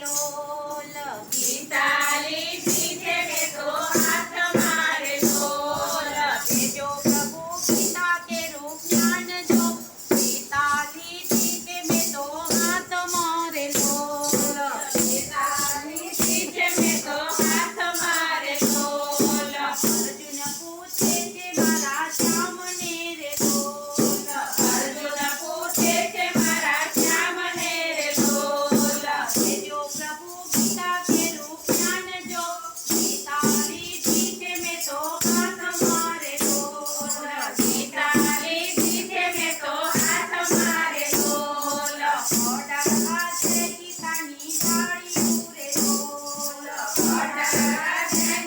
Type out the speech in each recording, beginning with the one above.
લોલ ગીતા લીધી છે મેં તો હાથ મારે લોલ જો પ્રભુ ગીતા કેરું જ્ઞાન જો ગીતા લીધી કે મેં તો હાથ મારે લોલ ગીતા લીધી છે મેં તો હાથ મારે લોલ અર્જુન પૂછે છે મારા શ્યામને રે લોલ અર્જુન પૂછે છે મારા શ્યામને રે લોલ જો પ્રભુ ગીતા કેરું જ્ઞાન જો ગીતા લીધી કે મેં તો હાથ મારે લોલ ગીતા લીધી છે મેં તો હાથ મારે લોલ ઓર્ડર હાથે ગીતાની ડાળીઓ રે લોલ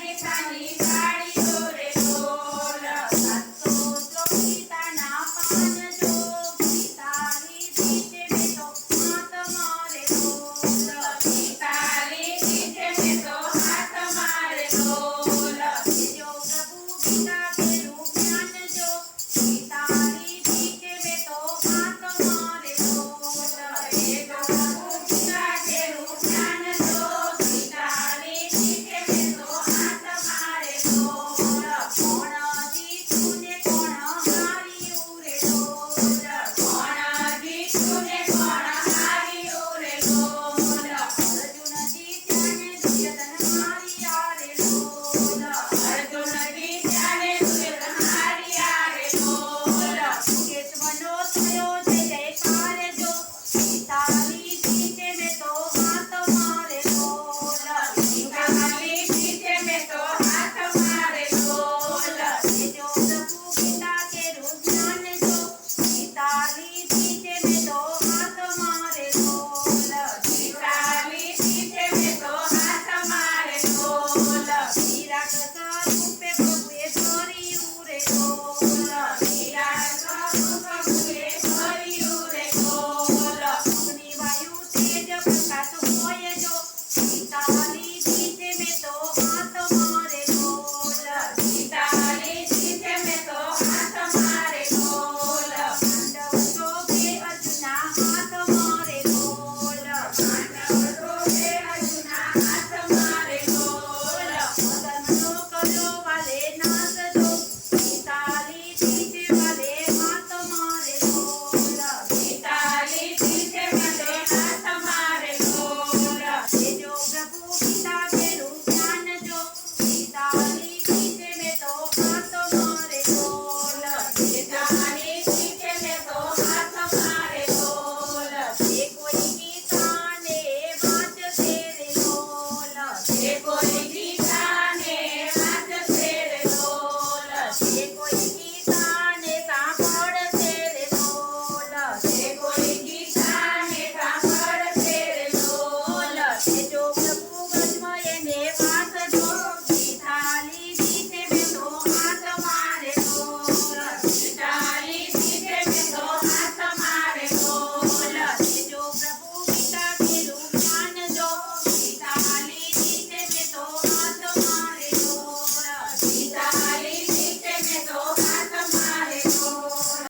ગીતાની ગાડીઓ રે લોલ સાતો શ્લોક ગીતાના પાન જો ગીતા લીધી કે મેં તો હાથ મારે લોલ ગીતા લીધી છે મેં તો હાથ મારે લોલ જો પ્રભુ ગીતા કેરું જ્ઞાન જો ગીતા લીધી કે મેં તો હાથ મારે લોલ ગીતા કેરું જ્ઞાન જો ગીતા લીધી છે મેં તો હાથ મારે લોલ કોણ જીતું ને કોણ હાર્યું રે લોલ કોણ જીતું ને કોણ